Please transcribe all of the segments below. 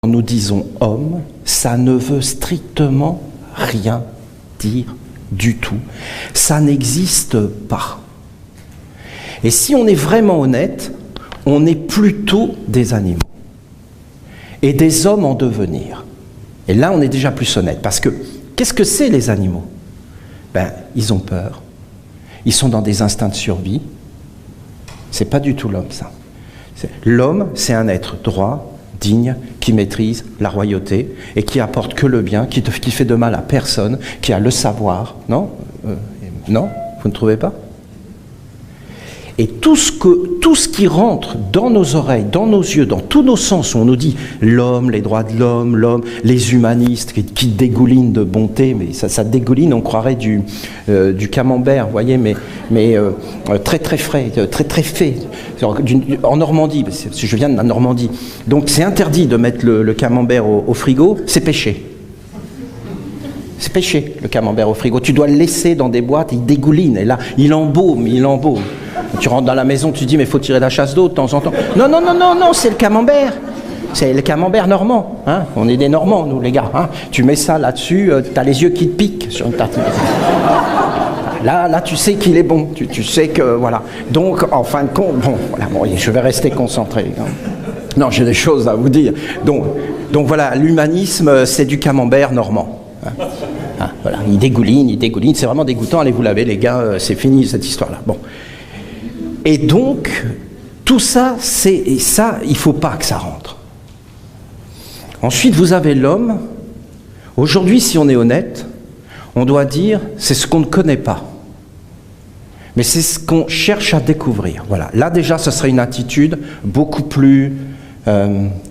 nous disons homme, ça ne veut strictement rien dire du tout. Ça n'existe pas. Et si on est vraiment honnête, on est plutôt des animaux. Et des hommes en devenir. Et là, on est déjà plus honnête. Parce que, qu'est-ce que c'est les animaux? Ils ont peur. Ils sont dans des instincts de survie. C'est pas du tout l'homme, ça. L'homme, c'est un être droit, digne, qui maîtrise la royauté et qui apporte que le bien, qui fait de mal à personne, qui a le savoir. Non? Non? Vous ne trouvez pas? Et tout ce qui rentre dans nos oreilles, dans nos yeux, dans tous nos sens, où on nous dit l'homme, les droits de l'homme, les humanistes qui dégoulinent de bonté, mais ça dégouline, on croirait du camembert, vous voyez, mais très très frais, très très fait, en Normandie, parce que je viens de la Normandie. Donc c'est interdit de mettre le camembert au frigo, c'est péché. C'est péché, le camembert au frigo. Tu dois le laisser dans des boîtes, il dégouline, et là, il embaume. Tu rentres dans la maison, tu te dis, mais il faut tirer la chasse d'eau de temps en temps. Non, c'est le camembert. C'est le camembert normand. Hein. On est des Normands, nous, les gars. Hein. Tu mets ça là-dessus, tu as les yeux qui te piquent sur une tartine. Là, tu sais qu'il est bon. Tu sais que, voilà. Donc, en fin de compte, je vais rester concentré. Hein. Non, j'ai des choses à vous dire. Donc voilà, l'humanisme, c'est du camembert normand. Hein, voilà, il dégouline, c'est vraiment dégoûtant, allez vous laver les gars, c'est fini cette histoire-là. Bon. Et donc, tout ça, il ne faut pas que ça rentre. Ensuite, vous avez l'homme. Aujourd'hui, si on est honnête, on doit dire, c'est ce qu'on ne connaît pas. Mais c'est ce qu'on cherche à découvrir. Voilà. Là, déjà, ce serait une attitude beaucoup plus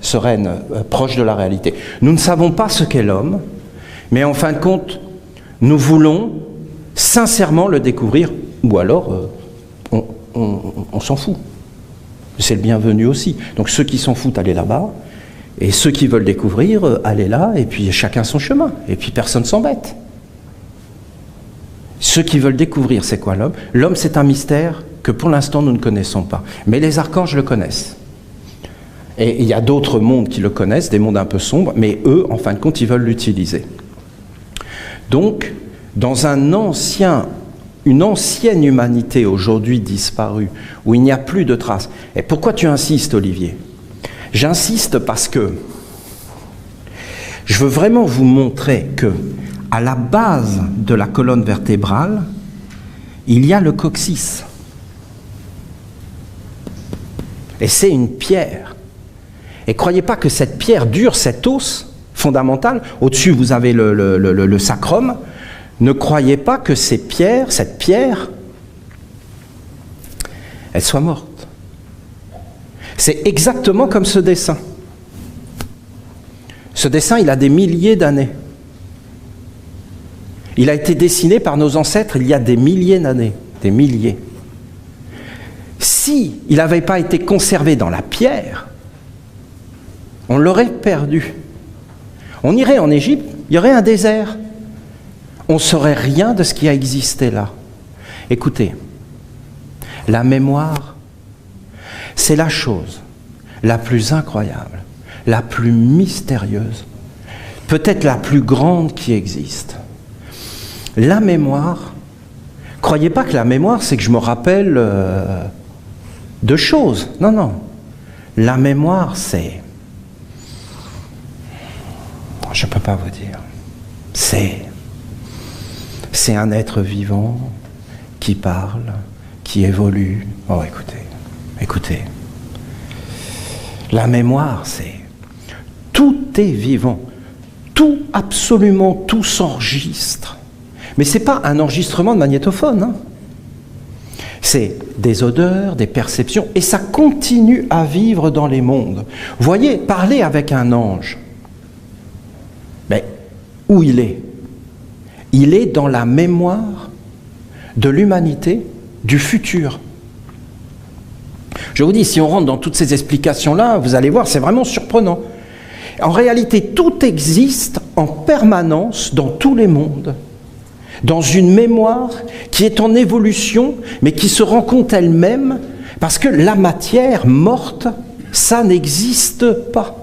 sereine, proche de la réalité. Nous ne savons pas ce qu'est l'homme, mais en fin de compte, nous voulons sincèrement le découvrir, ou alors on s'en fout. C'est le bienvenu aussi. Donc ceux qui s'en foutent, allez là-bas, et ceux qui veulent découvrir, allez là, et puis chacun son chemin, et puis personne ne s'embête. Ceux qui veulent découvrir, c'est quoi l'homme? L'homme, c'est un mystère que pour l'instant nous ne connaissons pas. Mais les archanges le connaissent. Et il y a d'autres mondes qui le connaissent, des mondes un peu sombres, mais eux, en fin de compte, ils veulent l'utiliser. Donc, dans une ancienne humanité aujourd'hui disparue, où il n'y a plus de traces. Et pourquoi tu insistes, Olivier? J'insiste parce que je veux vraiment vous montrer que, à la base de la colonne vertébrale, il y a le coccyx. Et c'est une pierre. Et croyez pas que cette pierre dure, cet os fondamental, au-dessus vous avez le sacrum, ne croyez pas que cette pierre, elle soit morte. C'est exactement comme ce dessin. Ce dessin, il a des milliers d'années. Il a été dessiné par nos ancêtres il y a des milliers d'années, des milliers. Si il n'avait pas été conservé dans la pierre, on l'aurait perdu. On irait en Égypte, il y aurait un désert. On ne saurait rien de ce qui a existé là. Écoutez, la mémoire, c'est la chose la plus incroyable, la plus mystérieuse, peut-être la plus grande qui existe. La mémoire, croyez pas que la mémoire, c'est que je me rappelle de choses. Non, non. La mémoire, c'est... Je ne peux pas vous dire. C'est un être vivant qui parle, qui évolue. Oh, écoutez. La mémoire, c'est... Tout est vivant. Tout, absolument tout s'enregistre. Mais ce n'est pas un enregistrement de magnétophone. Hein. C'est des odeurs, des perceptions, et ça continue à vivre dans les mondes. Vous voyez, parler avec un ange, mais où il est? Il est dans la mémoire de l'humanité, du futur. Je vous dis, si on rentre dans toutes ces explications-là, vous allez voir, c'est vraiment surprenant. En réalité, tout existe en permanence dans tous les mondes, dans une mémoire qui est en évolution, mais qui se rend compte elle-même, parce que la matière morte, ça n'existe pas.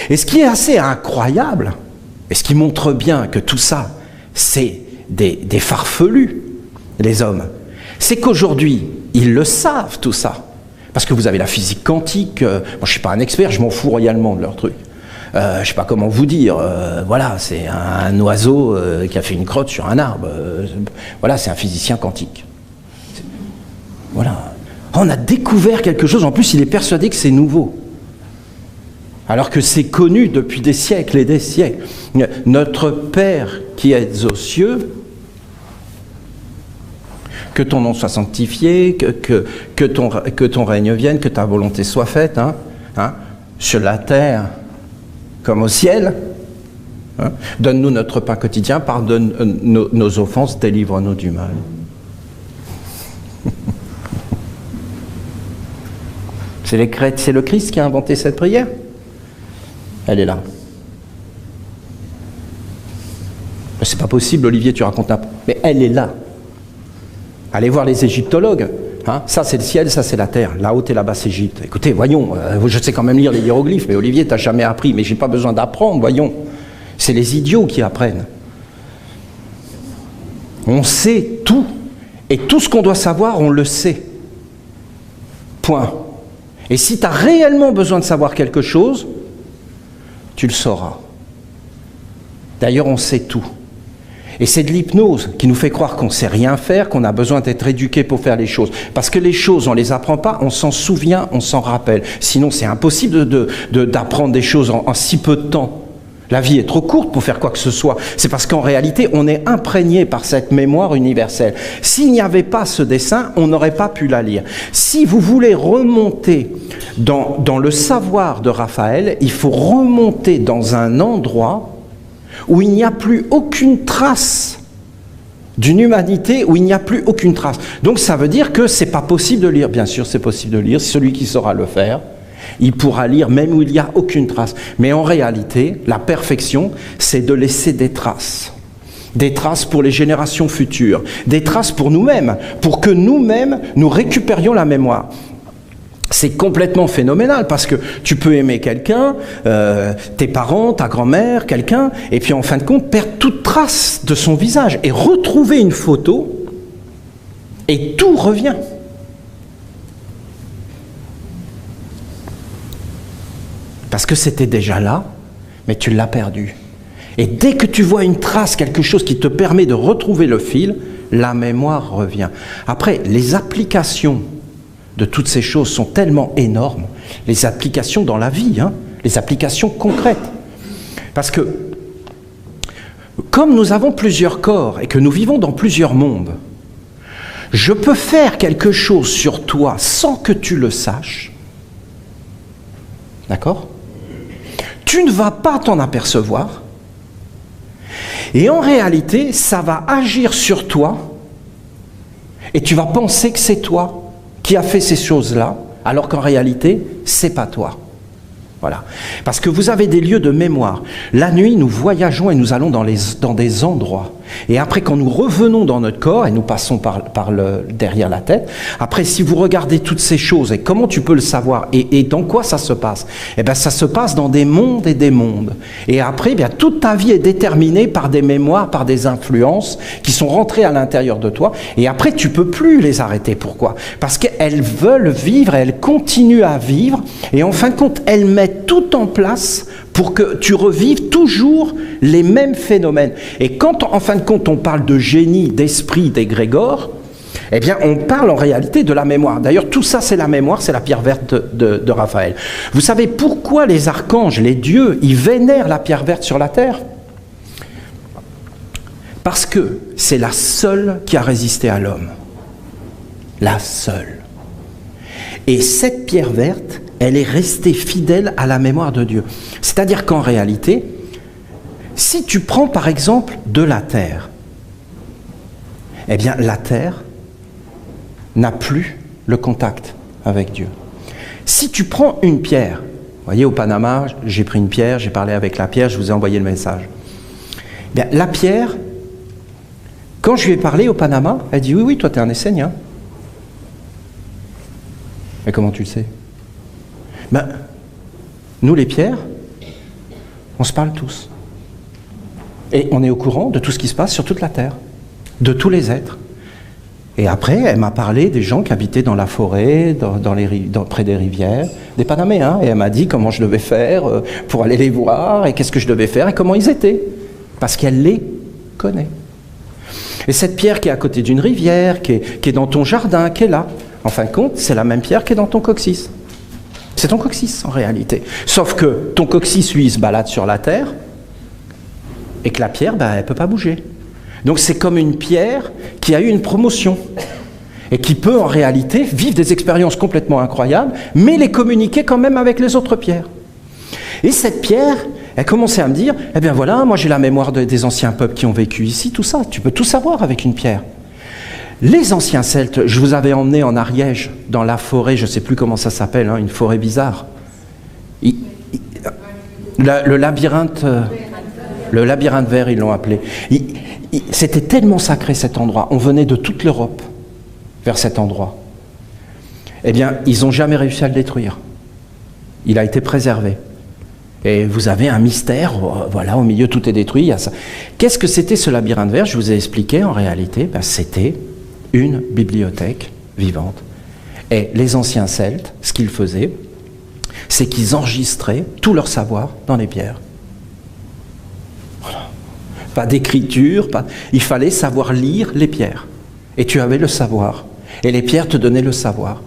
Et ce qui est assez incroyable, et ce qui montre bien que tout ça, c'est des farfelus, les hommes, c'est qu'aujourd'hui, ils le savent tout ça. Parce que vous avez la physique quantique, moi je ne suis pas un expert, je m'en fous royalement de leur truc. Je ne sais pas comment vous dire, voilà, c'est un oiseau qui a fait une crotte sur un arbre. Voilà, c'est un physicien quantique. Voilà. On a découvert quelque chose, en plus il est persuadé que c'est nouveau. Alors que c'est connu depuis des siècles et des siècles. Notre Père qui es aux cieux, que ton nom soit sanctifié, que ton règne vienne, que ta volonté soit faite, sur la terre comme au ciel. Donne-nous notre pain quotidien, pardonne nos offenses, délivre-nous du mal. C'est le Christ qui a inventé cette prière. Elle est là. C'est pas possible, Olivier, tu racontes un peu. Mais elle est là. Allez voir les égyptologues. Ça c'est le ciel, ça c'est la terre. La haute et la basse Égypte. Écoutez, voyons, je sais quand même lire les hiéroglyphes, mais Olivier, t'as jamais appris. Mais j'ai pas besoin d'apprendre, voyons. C'est les idiots qui apprennent. On sait tout. Et tout ce qu'on doit savoir, on le sait. Point. Et si tu as réellement besoin de savoir quelque chose, tu le sauras. D'ailleurs, on sait tout. Et c'est de l'hypnose qui nous fait croire qu'on ne sait rien faire, qu'on a besoin d'être éduqué pour faire les choses. Parce que les choses, on ne les apprend pas, on s'en souvient, on s'en rappelle. Sinon, c'est impossible d'apprendre des choses en si peu de temps. La vie est trop courte pour faire quoi que ce soit. C'est parce qu'en réalité, on est imprégné par cette mémoire universelle. S'il n'y avait pas ce dessin, on n'aurait pas pu la lire. Si vous voulez remonter dans le savoir de Raphaël, il faut remonter dans un endroit où il n'y a plus aucune trace d'une humanité, où il n'y a plus aucune trace. Donc ça veut dire que c'est pas possible de lire. Bien sûr, c'est possible de lire. Celui qui saura le faire, il pourra lire même où il n'y a aucune trace. Mais en réalité, la perfection, c'est de laisser des traces. Des traces pour les générations futures. Des traces pour nous-mêmes, pour que nous-mêmes, nous récupérions la mémoire. C'est complètement phénoménal parce que tu peux aimer quelqu'un, tes parents, ta grand-mère, quelqu'un, et puis en fin de compte perdre toute trace de son visage et retrouver une photo et tout revient. Parce que c'était déjà là, mais tu l'as perdu. Et dès que tu vois une trace, quelque chose qui te permet de retrouver le fil, la mémoire revient. Après, les applications de toutes ces choses sont tellement énormes, les applications dans la vie, les applications concrètes. Parce que, comme nous avons plusieurs corps et que nous vivons dans plusieurs mondes, je peux faire quelque chose sur toi sans que tu le saches. D'accord ? Tu ne vas pas t'en apercevoir. Et en réalité, ça va agir sur toi et tu vas penser que c'est toi qui a fait ces choses-là, alors qu'en réalité, c'est pas toi. Voilà. Parce que vous avez des lieux de mémoire. La nuit, nous voyageons et nous allons dans des endroits. Et après, quand nous revenons dans notre corps, et nous passons derrière la tête, après, si vous regardez toutes ces choses, et comment tu peux le savoir, et dans quoi ça se passe? Eh bien, ça se passe dans des mondes et des mondes. Et après, eh bien, toute ta vie est déterminée par des mémoires, par des influences qui sont rentrées à l'intérieur de toi. Et après, tu peux plus les arrêter. Pourquoi? Parce qu'elles veulent vivre, elles continuent à vivre, et en fin de compte, elles mettent tout en place pour que tu revives toujours les mêmes phénomènes. Et quand, en fin de compte, on parle de génie, d'esprit, d'égrégore, eh bien, on parle en réalité de la mémoire. D'ailleurs, tout ça, c'est la mémoire, c'est la pierre verte de Raphaël. Vous savez pourquoi les archanges, les dieux, ils vénèrent la pierre verte sur la terre? Parce que c'est la seule qui a résisté à l'homme. La seule. Et cette pierre verte, elle est restée fidèle à la mémoire de Dieu. C'est-à-dire qu'en réalité, si tu prends par exemple de la terre, eh bien la terre n'a plus le contact avec Dieu. Si tu prends une pierre, vous voyez au Panama, j'ai pris une pierre, j'ai parlé avec la pierre, je vous ai envoyé le message. Eh bien, la pierre, quand je lui ai parlé au Panama, elle dit « Oui, toi tu es un Essénien. » Mais comment tu le sais? Ben, nous les pierres, On se parle tous. Et on est au courant de tout ce qui se passe sur toute la terre, de tous les êtres. Et après, elle m'a parlé des gens qui habitaient dans la forêt, près des rivières, des Panaméens. Et elle m'a dit comment je devais faire pour aller les voir, et qu'est-ce que je devais faire, et comment ils étaient. Parce qu'elle les connaît. Et cette pierre qui est à côté d'une rivière, qui est dans ton jardin, qui est là, en fin de compte, c'est la même pierre qui est dans ton coccyx. C'est ton coccyx, en réalité. Sauf que ton coccyx, lui, il se balade sur la terre, et que la pierre, elle ne peut pas bouger. Donc c'est comme une pierre qui a eu une promotion et qui peut en réalité vivre des expériences complètement incroyables, mais les communiquer quand même avec les autres pierres. Et cette pierre, elle commençait à me dire, eh bien voilà, moi j'ai la mémoire des anciens peuples qui ont vécu ici, tout ça, tu peux tout savoir avec une pierre. Les anciens Celtes, je vous avais emmené en Ariège, dans la forêt, je ne sais plus comment ça s'appelle, une forêt bizarre. Le labyrinthe vert, ils l'ont appelé. C'était tellement sacré cet endroit, on venait de toute l'Europe vers cet endroit. Eh bien, ils n'ont jamais réussi à le détruire. Il a été préservé. Et vous avez un mystère, voilà, au milieu tout est détruit. Il y a ça. Qu'est-ce que c'était ce labyrinthe vert? Je vous ai expliqué, en réalité, c'était une bibliothèque vivante. Et les anciens Celtes, ce qu'ils faisaient, c'est qu'ils enregistraient tout leur savoir dans les pierres. Pas d'écriture, il fallait savoir lire les pierres. Et tu avais le savoir. Et les pierres te donnaient le savoir.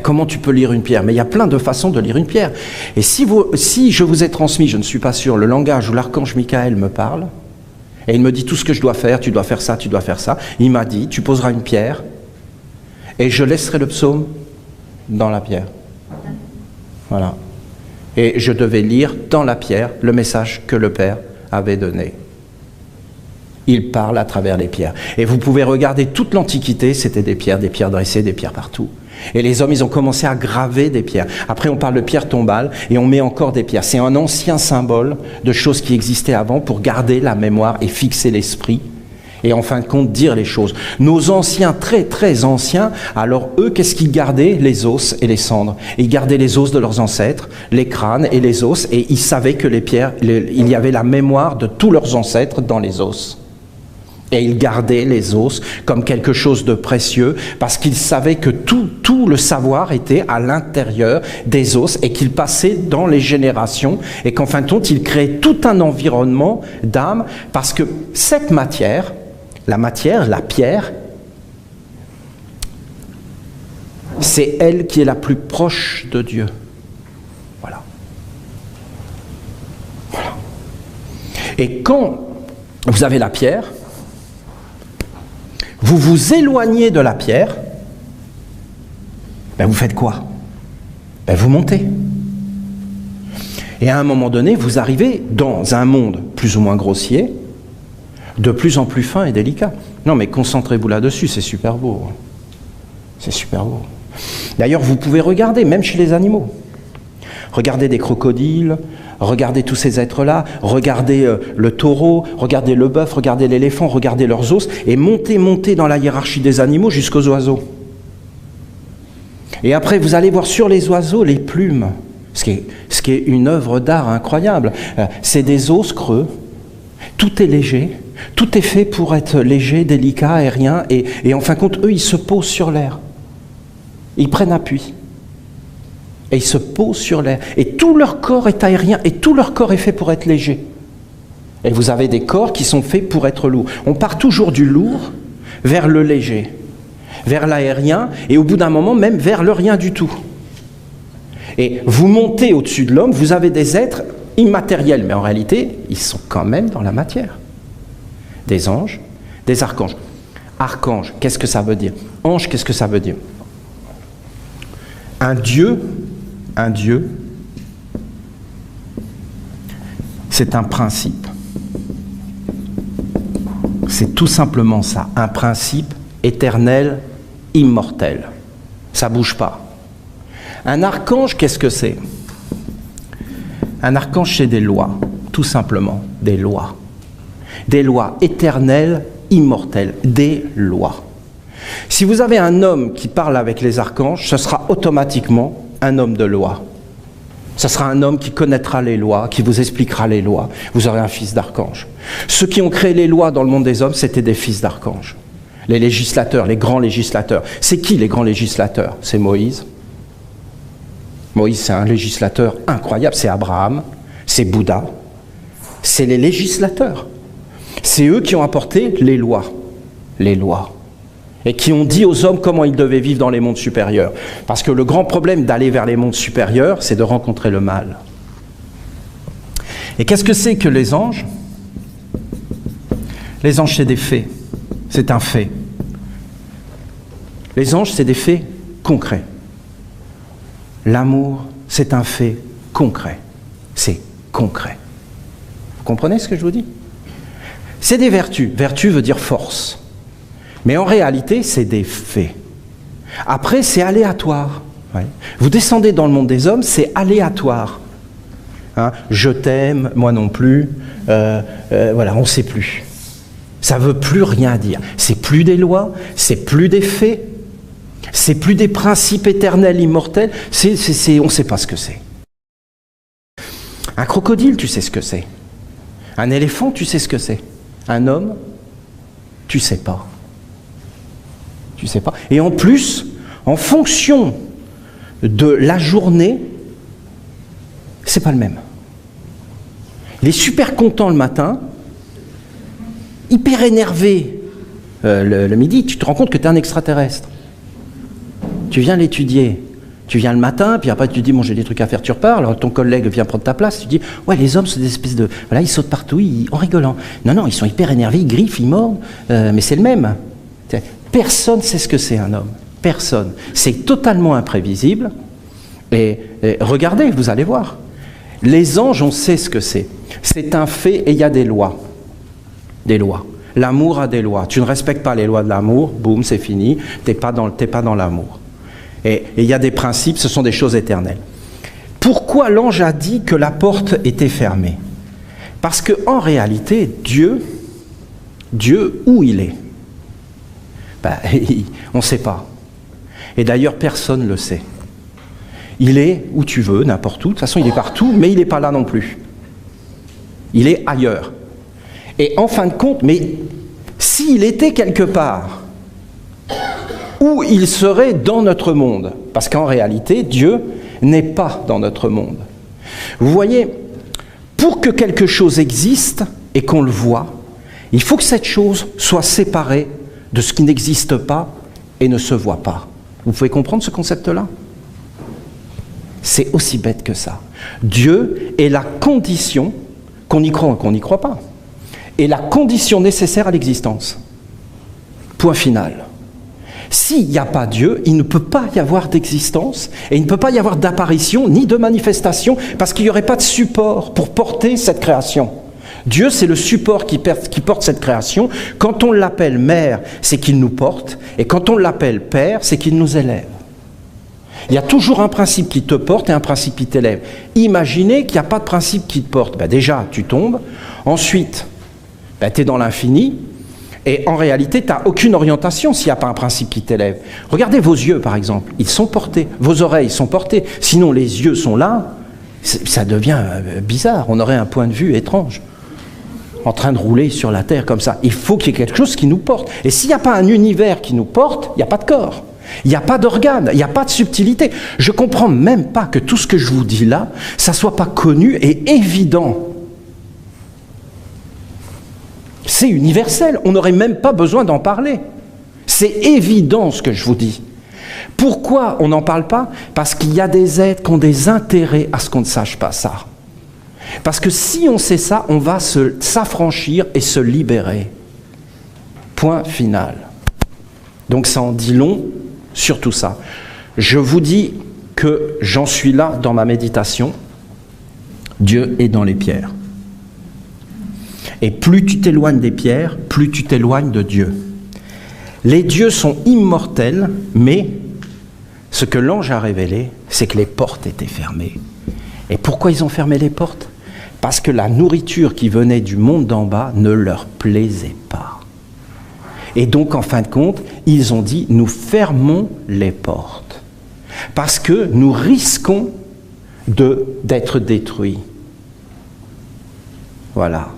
Comment tu peux lire une pierre? Mais il y a plein de façons de lire une pierre. Et si je vous ai transmis, je ne suis pas sûr, le langage où l'archange Michael me parle, et il me dit tout ce que je dois faire, tu dois faire ça, tu dois faire ça, il m'a dit, tu poseras une pierre, et je laisserai le psaume dans la pierre. Voilà. Et je devais lire dans la pierre le message que le Père avait donné. Il parle à travers les pierres. Et vous pouvez regarder toute l'Antiquité, c'était des pierres dressées, des pierres partout. Et les hommes, ils ont commencé à graver des pierres. Après, on parle de pierres tombales et on met encore des pierres. C'est un ancien symbole de choses qui existaient avant pour garder la mémoire et fixer l'esprit. Et en fin de compte, dire les choses. Nos anciens, très très anciens, alors eux, qu'est-ce qu'ils gardaient? Les os et les cendres. Ils gardaient les os de leurs ancêtres, les crânes et les os, et ils savaient que les pierres, il y avait la mémoire de tous leurs ancêtres dans les os. Et ils gardaient les os comme quelque chose de précieux parce qu'ils savaient que tout le savoir était à l'intérieur des os et qu'il passait dans les générations et qu'en fin de compte, ils créaient tout un environnement d'âme parce que cette matière, la pierre, c'est elle qui est la plus proche de Dieu. Voilà. Voilà. Et quand vous avez la pierre, vous vous éloignez de la pierre, vous faites quoi? Vous montez. Et à un moment donné, vous arrivez dans un monde plus ou moins grossier, de plus en plus fin et délicat. Non, mais concentrez-vous là-dessus, c'est super beau. C'est super beau. D'ailleurs, vous pouvez regarder, même chez les animaux. Regardez des crocodiles, regardez tous ces êtres-là, regardez le taureau, regardez le bœuf, regardez l'éléphant, regardez leurs os, et montez dans la hiérarchie des animaux jusqu'aux oiseaux. Et après, vous allez voir sur les oiseaux les plumes, ce qui est une œuvre d'art incroyable. C'est des os creux, tout est léger, tout est fait pour être léger, délicat, aérien, et en fin de compte, eux, ils se posent sur l'air. Ils prennent appui. Et ils se posent sur l'air. Et tout leur corps est aérien, et tout leur corps est fait pour être léger. Et vous avez des corps qui sont faits pour être lourds. On part toujours du lourd vers le léger, vers l'aérien, et au bout d'un moment, même vers le rien du tout. Et vous montez au-dessus de l'homme, vous avez des êtres immatériels, mais en réalité, ils sont quand même dans la matière. Des anges, des archanges. Archange, qu'est-ce que ça veut dire? Ange, qu'est-ce que ça veut dire? Un Dieu, c'est un principe. C'est tout simplement ça, un principe éternel, immortel. Ça ne bouge pas. Un archange, qu'est-ce que c'est? Un archange, c'est des lois, tout simplement, des lois. Des lois éternelles, immortelles, des lois. Si vous avez un homme qui parle avec les archanges, ce sera automatiquement un homme de loi. Ça sera un homme qui connaîtra les lois, qui vous expliquera les lois. Vous aurez un fils d'archange. Ceux qui ont créé les lois dans le monde des hommes, c'était des fils d'archange. Les législateurs, les grands législateurs. C'est qui les grands législateurs? C'est Moïse. Moïse, c'est un législateur incroyable. C'est Abraham, c'est Bouddha. C'est les législateurs. C'est eux qui ont apporté les lois. Les lois. Et qui ont dit aux hommes comment ils devaient vivre dans les mondes supérieurs. Parce que le grand problème d'aller vers les mondes supérieurs, c'est de rencontrer le mal. Et qu'est-ce que c'est que les anges? Les anges, c'est des faits. C'est un fait. Les anges, c'est des faits concrets. L'amour, c'est un fait concret. C'est concret. Vous comprenez ce que je vous dis? C'est des vertus. Vertu veut dire force. Mais en réalité, c'est des faits. Après, c'est aléatoire. Ouais. Vous descendez dans le monde des hommes, c'est aléatoire. Hein? Je t'aime, moi non plus. Voilà, on ne sait plus. Ça ne veut plus rien dire. C'est plus des lois, c'est plus des faits, c'est plus des principes éternels, immortels. On ne sait pas ce que c'est. Un crocodile, tu sais ce que c'est. Un éléphant, tu sais ce que c'est. Un homme, tu ne sais pas. Tu sais pas. Et en plus, en fonction de la journée, c'est pas le même. Il est super content le matin, hyper énervé le midi, tu te rends compte que tu es un extraterrestre. Tu viens l'étudier. Tu viens le matin, puis après tu te dis, bon, j'ai des trucs à faire, tu repars, alors ton collègue vient prendre ta place, tu dis, ouais, les hommes, c'est des espèces de... Voilà, ils sautent partout, en rigolant. Non, ils sont hyper énervés, ils griffent, ils mordent, mais c'est le même. Personne ne sait ce que c'est un homme. Personne. C'est totalement imprévisible. Et regardez, vous allez voir. Les anges, on sait ce que c'est. C'est un fait et il y a des lois. Des lois. L'amour a des lois. Tu ne respectes pas les lois de l'amour, boum, c'est fini. T'es pas dans l'amour. Et il y a des principes, ce sont des choses éternelles. Pourquoi l'ange a dit que la porte était fermée? Parce qu'en réalité, Dieu, où il est? On ne sait pas. Et d'ailleurs, personne ne le sait. Il est où tu veux, n'importe où. De toute façon, il est partout, mais il n'est pas là non plus. Il est ailleurs. Et en fin de compte, mais s'il était quelque part, où il serait dans notre monde? Parce qu'en réalité, Dieu n'est pas dans notre monde. Vous voyez, pour que quelque chose existe et qu'on le voit, il faut que cette chose soit séparée de ce qui n'existe pas et ne se voit pas. Vous pouvez comprendre ce concept-là? C'est aussi bête que ça. Dieu est la condition, qu'on y croit ou qu'on n'y croit pas, est la condition nécessaire à l'existence. Point final. S'il n'y a pas Dieu, il ne peut pas y avoir d'existence et il ne peut pas y avoir d'apparition ni de manifestation parce qu'il n'y aurait pas de support pour porter cette création. Dieu, c'est le support qui porte cette création. Quand on l'appelle mère, c'est qu'il nous porte. Et quand on l'appelle père, c'est qu'il nous élève. Il y a toujours un principe qui te porte et un principe qui t'élève. Imaginez qu'il n'y a pas de principe qui te porte. Déjà, tu tombes. Ensuite, tu es dans l'infini. Et en réalité, tu n'as aucune orientation s'il n'y a pas un principe qui t'élève. Regardez vos yeux, par exemple. Ils sont portés. Vos oreilles sont portées. Sinon, les yeux sont là. Ça devient bizarre. On aurait un point de vue étrange. En train de rouler sur la terre comme ça. Il faut qu'il y ait quelque chose qui nous porte. Et s'il n'y a pas un univers qui nous porte, il n'y a pas de corps. Il n'y a pas d'organes, il n'y a pas de subtilité. Je ne comprends même pas que tout ce que je vous dis là, ça ne soit pas connu et évident. C'est universel, on n'aurait même pas besoin d'en parler. C'est évident ce que je vous dis. Pourquoi on n'en parle pas? Parce qu'il y a des êtres qui ont des intérêts à ce qu'on ne sache pas ça. Parce que si on sait ça, on va s'affranchir et se libérer. Point final. Donc ça en dit long sur tout ça. Je vous dis que j'en suis là dans ma méditation. Dieu est dans les pierres. Et plus tu t'éloignes des pierres, plus tu t'éloignes de Dieu. Les dieux sont immortels, mais ce que l'ange a révélé, c'est que les portes étaient fermées. Et pourquoi ils ont fermé les portes? Parce que la nourriture qui venait du monde d'en bas ne leur plaisait pas. Et donc, en fin de compte, ils ont dit, nous fermons les portes. Parce que nous risquons d'être détruit. Voilà.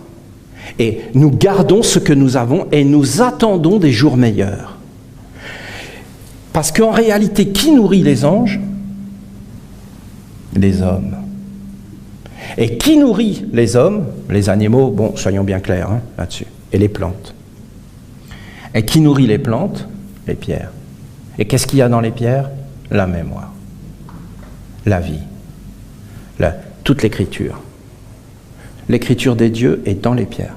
Et nous gardons ce que nous avons et nous attendons des jours meilleurs. Parce qu'en réalité, qui nourrit les anges? Les hommes. Et qui nourrit les hommes? Les animaux, bon, soyons bien clairs là-dessus. Et les plantes. Et qui nourrit les plantes? Les pierres. Et qu'est-ce qu'il y a dans les pierres? La mémoire. La vie. Toute l'écriture. L'écriture des dieux est dans les pierres.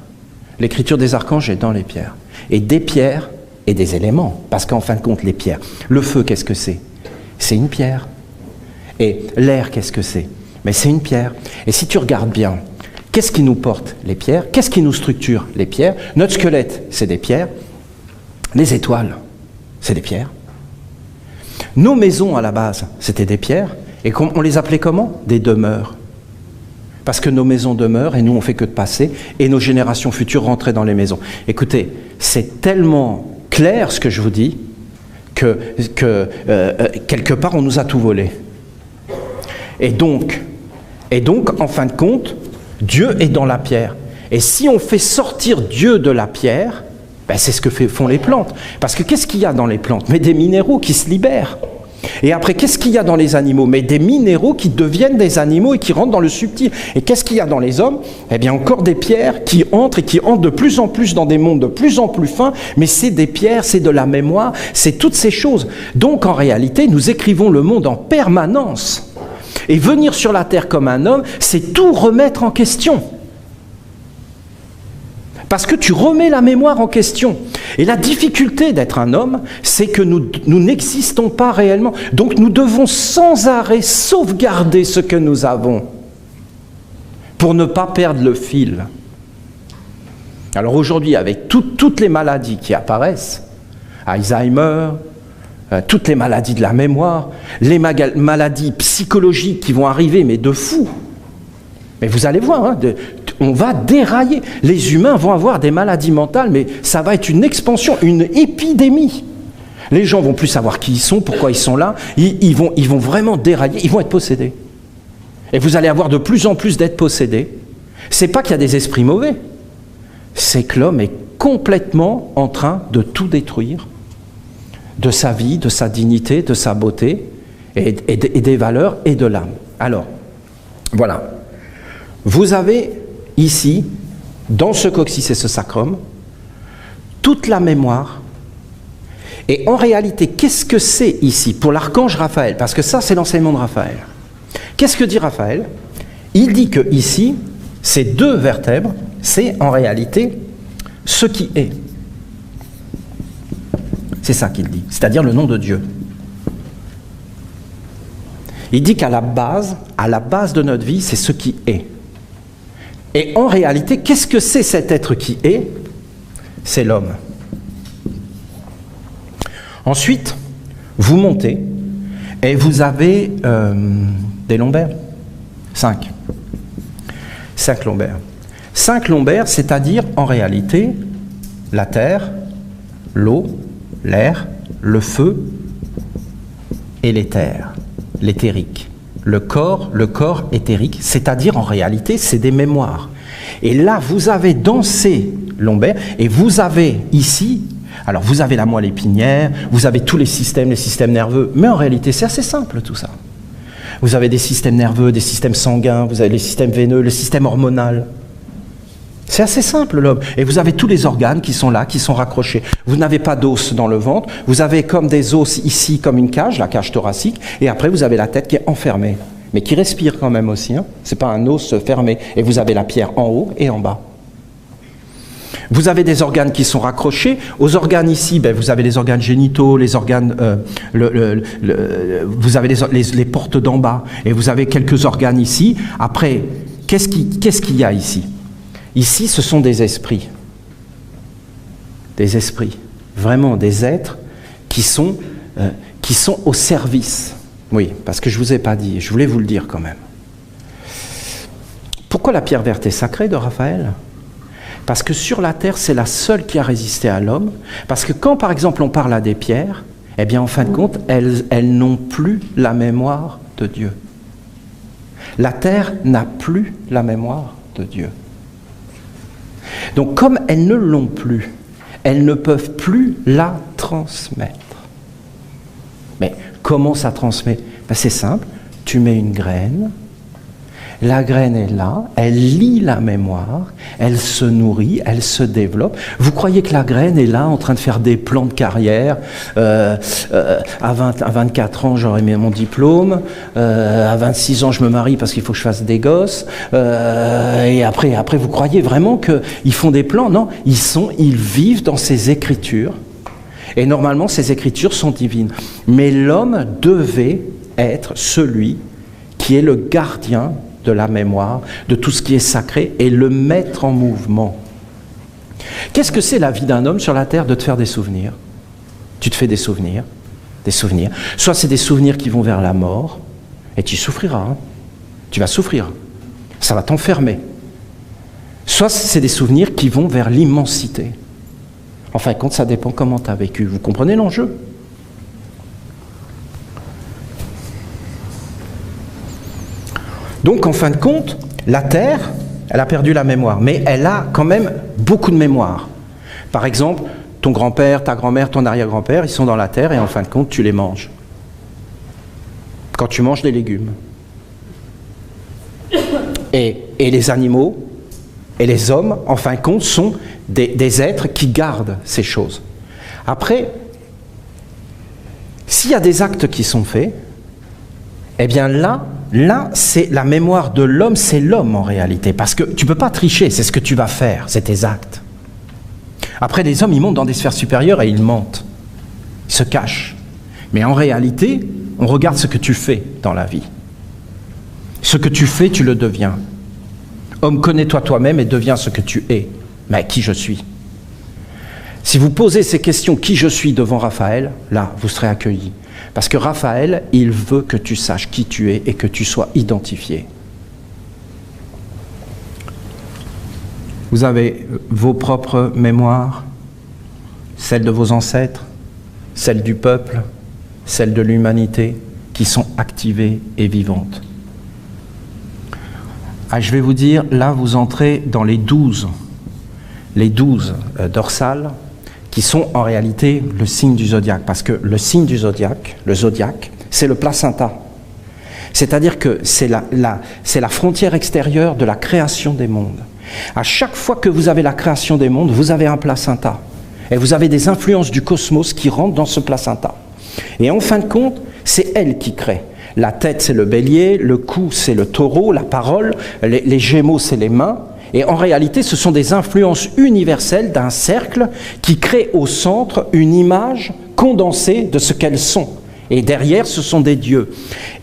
L'écriture des archanges est dans les pierres. Et des pierres et des éléments. Parce qu'en fin de compte, les pierres. Le feu, qu'est-ce que c'est? C'est une pierre. Et l'air, qu'est-ce que c'est? Mais c'est une pierre. Et si tu regardes bien, qu'est-ce qui nous porte? Les pierres. Qu'est-ce qui nous structure? Les pierres. Notre squelette, c'est des pierres. Les étoiles, c'est des pierres. Nos maisons, à la base, c'était des pierres. Et on les appelait comment? Des demeures. Parce que nos maisons demeurent et nous, on ne fait que de passer. Et nos générations futures rentraient dans les maisons. Écoutez, c'est tellement clair ce que je vous dis que quelque part, on nous a tout volé. Et donc, en fin de compte, Dieu est dans la pierre. Et si on fait sortir Dieu de la pierre, ben c'est ce que font les plantes. Parce que qu'est-ce qu'il y a dans les plantes? Mais des minéraux qui se libèrent. Et après, qu'est-ce qu'il y a dans les animaux? Mais des minéraux qui deviennent des animaux et qui rentrent dans le subtil. Et qu'est-ce qu'il y a dans les hommes? Eh bien, encore des pierres qui entrent et qui entrent de plus en plus dans des mondes de plus en plus fins. Mais c'est des pierres, c'est de la mémoire, c'est toutes ces choses. Donc, en réalité, nous écrivons le monde en permanence. Et venir sur la terre comme un homme, c'est tout remettre en question. Parce que tu remets la mémoire en question. Et la difficulté d'être un homme, c'est que nous n'existons pas réellement. Donc nous devons sans arrêt sauvegarder ce que nous avons pour ne pas perdre le fil. Alors aujourd'hui, avec toutes les maladies qui apparaissent, Alzheimer, toutes les maladies de la mémoire, les maladies psychologiques qui vont arriver, mais de fou. Mais vous allez voir, on va dérailler. Les humains vont avoir des maladies mentales, mais ça va être une expansion, une épidémie. Les gens vont plus savoir qui ils sont, pourquoi ils sont là. Ils vont vraiment dérailler, ils vont être possédés. Et vous allez avoir de plus en plus d'être possédés. C'est pas qu'il y a des esprits mauvais, c'est que l'homme est complètement en train de tout détruire, de sa vie, de sa dignité, de sa beauté, et des valeurs et de l'âme. Alors, voilà. Vous avez ici, dans ce coccyx et ce sacrum, toute la mémoire. Et en réalité, qu'est-ce que c'est ici pour l'archange Raphaël? Parce que ça, c'est l'enseignement de Raphaël. Qu'est-ce que dit Raphaël? Il dit que ici, ces deux vertèbres, c'est en réalité ce qui est. C'est ça qu'il dit, c'est-à-dire le nom de Dieu. Il dit qu'à la base de notre vie, c'est ce qui est. Et en réalité, qu'est-ce que c'est cet être qui est? C'est l'homme. Ensuite, vous montez et vous avez des lombaires. 5 lombaires. 5 lombaires, c'est-à-dire en réalité la terre, l'eau, l'air, le feu et l'éther, l'éthérique. Le corps éthérique, c'est-à-dire en réalité, c'est des mémoires. Et là, vous avez dans ces lombaires, et vous avez ici, alors vous avez la moelle épinière, vous avez tous les systèmes nerveux, mais en réalité, c'est assez simple tout ça. Vous avez des systèmes nerveux, des systèmes sanguins, vous avez les systèmes veineux, le système hormonal. C'est assez simple, l'homme. Et vous avez tous les organes qui sont là, qui sont raccrochés. Vous n'avez pas d'os dans le ventre. Vous avez comme des os ici, comme une cage, la cage thoracique. Et après, vous avez la tête qui est enfermée. Mais qui respire quand même aussi. Ce n'est pas un os fermé. Et vous avez la pierre en haut et en bas. Vous avez des organes qui sont raccrochés. Aux organes ici, vous avez les organes génitaux, les organes... vous avez les portes d'en bas. Et vous avez quelques organes ici. Après, qu'est-ce qu'il y a ici ? Ici, ce sont des esprits. Des esprits. Vraiment des êtres qui sont au service. Oui, parce que je ne vous ai pas dit, je voulais vous le dire quand même. Pourquoi la pierre verte est sacrée de Raphaël? Parce que sur la terre, c'est la seule qui a résisté à l'homme. Parce que quand, par exemple, on parle à des pierres, eh bien, en fin de compte, elles n'ont plus la mémoire de Dieu. La terre n'a plus la mémoire de Dieu. Donc comme elles ne l'ont plus, elles ne peuvent plus la transmettre. Mais comment ça transmet? Ben c'est simple, tu mets une graine, la graine est là, elle lit la mémoire, elle se nourrit, elle se développe. Vous croyez que la graine est là en train de faire des plans de carrière? À 24 ans, j'aurai mon diplôme. À 26 ans, je me marie parce qu'il faut que je fasse des gosses. Et après, vous croyez vraiment qu'ils font des plans? Non, ils vivent dans ces écritures. Et normalement, ces écritures sont divines. Mais l'homme devait être celui qui est le gardien de la mémoire, de tout ce qui est sacré, et le mettre en mouvement. Qu'est-ce que c'est la vie d'un homme sur la terre? De te faire des souvenirs. Tu te fais des souvenirs. Soit c'est des souvenirs qui vont vers la mort, et tu souffriras. Hein. Tu vas souffrir. Ça va t'enfermer. Soit c'est des souvenirs qui vont vers l'immensité. En fin de compte, ça dépend comment tu as vécu. Vous comprenez l'enjeu? Donc, en fin de compte, la Terre, elle a perdu la mémoire, mais elle a quand même beaucoup de mémoire. Par exemple, ton grand-père, ta grand-mère, ton arrière-grand-père, ils sont dans la Terre et en fin de compte, tu les manges. Quand tu manges des légumes. Et les animaux et les hommes, en fin de compte, sont des êtres qui gardent ces choses. Après, s'il y a des actes qui sont faits, eh bien là, c'est la mémoire de l'homme, c'est l'homme en réalité. Parce que tu ne peux pas tricher, c'est ce que tu vas faire, c'est tes actes. Après, les hommes, ils montent dans des sphères supérieures et ils mentent. Ils se cachent. Mais en réalité, on regarde ce que tu fais dans la vie. Ce que tu fais, tu le deviens. Homme, connais-toi toi-même et deviens ce que tu es. Mais qui je suis? Si vous posez ces questions, qui je suis devant Raphaël, là, vous serez accueillis. Parce que Raphaël, il veut que tu saches qui tu es et que tu sois identifié. Vous avez vos propres mémoires, celles de vos ancêtres, celles du peuple, celles de l'humanité, qui sont activées et vivantes. Ah, je vais vous dire, là vous entrez dans les 12 dorsales, qui sont en réalité le signe du zodiaque. Parce que le signe du zodiaque, le zodiaque, c'est le placenta. C'est-à-dire que c'est la frontière extérieure de la création des mondes. À chaque fois que vous avez la création des mondes, vous avez un placenta. Et vous avez des influences du cosmos qui rentrent dans ce placenta. Et en fin de compte, c'est elle qui crée. La tête, c'est le bélier, le cou, c'est le taureau, la parole, les gémeaux, c'est les mains. Et en réalité, ce sont des influences universelles d'un cercle qui crée au centre une image condensée de ce qu'elles sont. Et derrière, ce sont des dieux.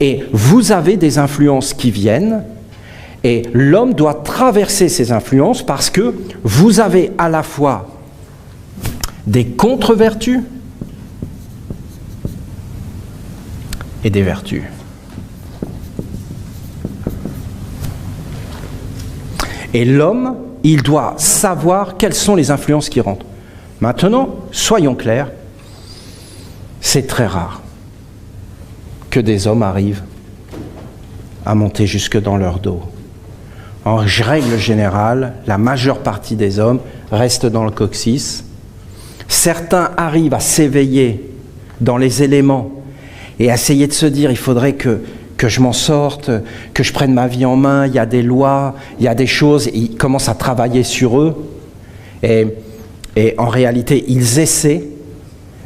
Et vous avez des influences qui viennent, et l'homme doit traverser ces influences parce que vous avez à la fois des contre-vertus et des vertus. Et l'homme, il doit savoir quelles sont les influences qui rentrent. Maintenant, soyons clairs, c'est très rare que des hommes arrivent à monter jusque dans leur dos. En règle générale, la majeure partie des hommes restent dans le coccyx. Certains arrivent à s'éveiller dans les éléments et à essayer de se dire, il faudrait que je m'en sorte, que je prenne ma vie en main, il y a des lois, il y a des choses, et ils commencent à travailler sur eux. Et en réalité, ils essaient,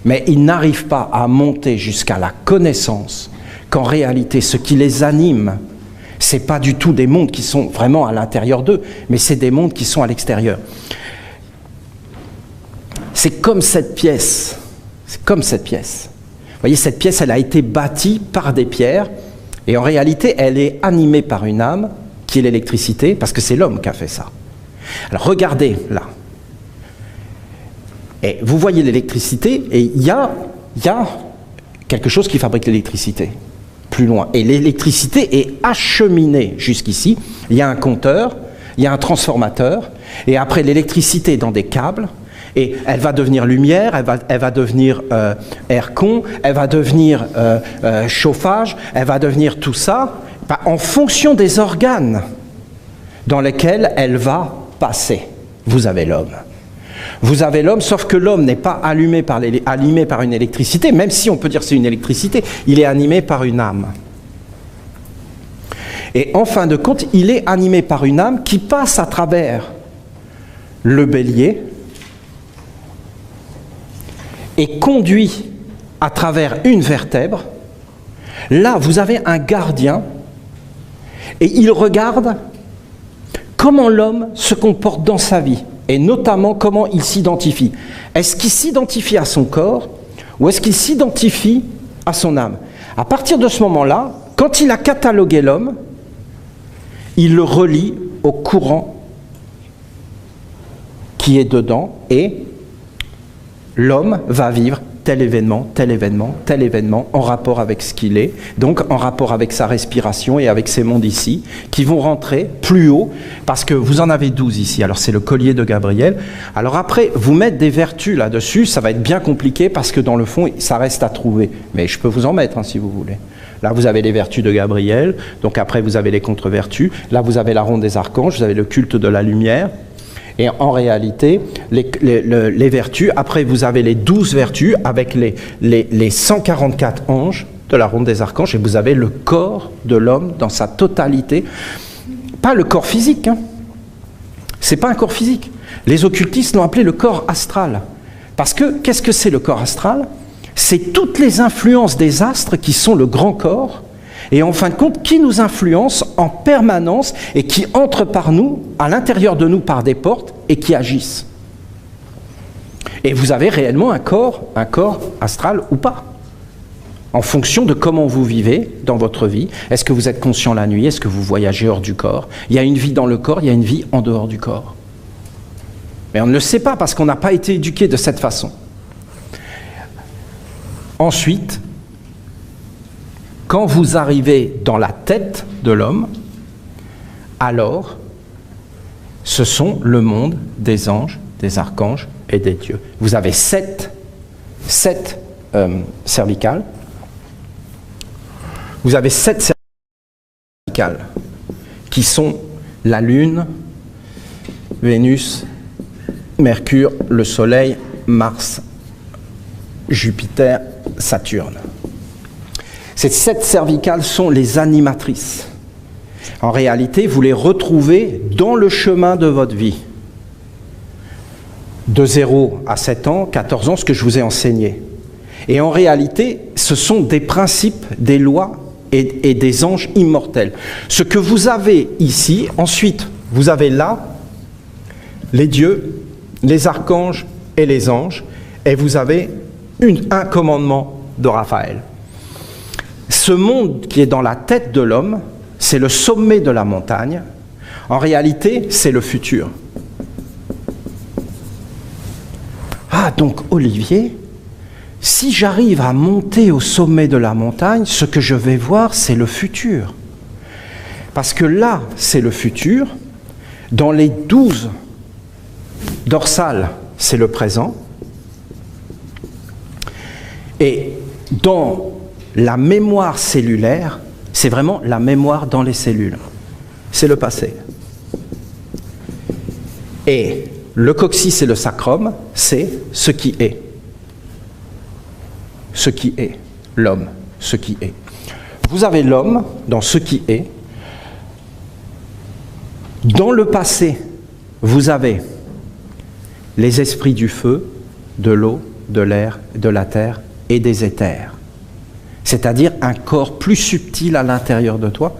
mais ils n'arrivent pas à monter jusqu'à la connaissance qu'en réalité, ce qui les anime, ce n'est pas du tout des mondes qui sont vraiment à l'intérieur d'eux, mais c'est des mondes qui sont à l'extérieur. C'est comme cette pièce. C'est comme cette pièce. Vous voyez, cette pièce, elle a été bâtie par des pierres, et en réalité, elle est animée par une âme, qui est l'électricité, parce que c'est l'homme qui a fait ça. Alors regardez là. Et vous voyez l'électricité, et il y a quelque chose qui fabrique l'électricité, plus loin. Et l'électricité est acheminée jusqu'ici. Il y a un compteur, il y a un transformateur, et après l'électricité dans des câbles, et elle va devenir lumière, elle va devenir air con, elle va devenir chauffage, elle va devenir tout ça, En fonction des organes dans lesquels elle va passer. Vous avez l'homme. Vous avez l'homme, sauf que l'homme n'est pas animé par une électricité, même si on peut dire que c'est une électricité, il est animé par une âme. Et en fin de compte, il est animé par une âme qui passe à travers le bélier et conduit à travers une vertèbre. Là, vous avez un gardien et il regarde comment l'homme se comporte dans sa vie et notamment comment il s'identifie. Est-ce qu'il s'identifie à son corps ou est-ce qu'il s'identifie à son âme? À partir de ce moment-là, quand il a catalogué l'homme, il le relie au courant qui est dedans et l'homme va vivre tel événement, tel événement, tel événement en rapport avec ce qu'il est, donc en rapport avec sa respiration et avec ces mondes ici, qui vont rentrer plus haut, parce que vous en avez 12 ici, alors c'est le collier de Gabriel. Alors après, vous mettre des vertus là-dessus, ça va être bien compliqué, parce que dans le fond, ça reste à trouver, mais je peux vous en mettre si vous voulez. Là, vous avez les vertus de Gabriel, donc après vous avez les contre-vertus, là vous avez la ronde des archanges, vous avez le culte de la lumière. Et en réalité, les vertus, après vous avez les 12 vertus avec les 144 anges de la ronde des archanges, et vous avez le corps de l'homme dans sa totalité. Pas le corps physique, c'est pas un corps physique. Les occultistes l'ont appelé le corps astral. Parce que, qu'est-ce que c'est le corps astral? C'est toutes les influences des astres qui sont le grand corps, et en fin de compte, qui nous influencent en permanence et qui entrent par nous, à l'intérieur de nous par des portes, et qui agissent. Et vous avez réellement un corps astral ou pas, en fonction de comment vous vivez dans votre vie. Est-ce que vous êtes conscient la nuit? Est-ce que vous voyagez hors du corps? Il y a une vie dans le corps, il y a une vie en dehors du corps. Mais on ne le sait pas parce qu'on n'a pas été éduqué de cette façon. Ensuite, quand vous arrivez dans la tête de l'homme, alors ce sont le monde des anges, des archanges et des dieux. Vous avez sept cervicales. Vous avez 7 cervicales qui sont la Lune, Vénus, Mercure, le Soleil, Mars, Jupiter, Saturne. Ces 7 cervicales sont les animatrices. En réalité, vous les retrouvez dans le chemin de votre vie. De 0 à 7 ans, 14 ans, ce que je vous ai enseigné. Et en réalité, ce sont des principes, des lois et des anges immortels. Ce que vous avez ici, ensuite, vous avez là les dieux, les archanges et les anges, et vous avez un commandement de Raphaël. Ce monde qui est dans la tête de l'homme, c'est le sommet de la montagne. En réalité, c'est le futur. Ah, donc Olivier, si j'arrive à monter au sommet de la montagne, ce que je vais voir, c'est le futur. Parce que là, c'est le futur. Dans les 12 dorsales, c'est le présent. Et dans la mémoire cellulaire, c'est vraiment la mémoire dans les cellules. C'est le passé. Et le coccyx et le sacrum, c'est ce qui est. Ce qui est. L'homme, ce qui est. Vous avez l'homme dans ce qui est. Dans le passé, vous avez les esprits du feu, de l'eau, de l'air, de la terre et des éthers. C'est-à-dire un corps plus subtil à l'intérieur de toi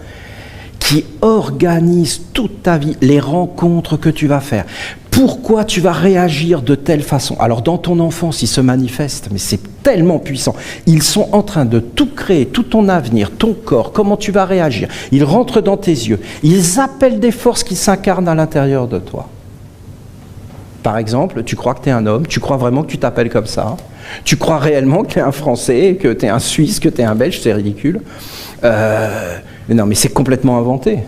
qui organise toute ta vie, les rencontres que tu vas faire. Pourquoi tu vas réagir de telle façon? Alors dans ton enfance, ils se manifestent, mais c'est tellement puissant. Ils sont en train de tout créer, tout ton avenir, ton corps, comment tu vas réagir. Ils rentrent dans tes yeux. Ils appellent des forces qui s'incarnent à l'intérieur de toi. Par exemple, tu crois que tu es un homme, tu crois vraiment que tu t'appelles comme ça, tu crois réellement que tu es un Français, que tu es un Suisse, que tu es un Belge, c'est ridicule. Non, mais c'est complètement inventé.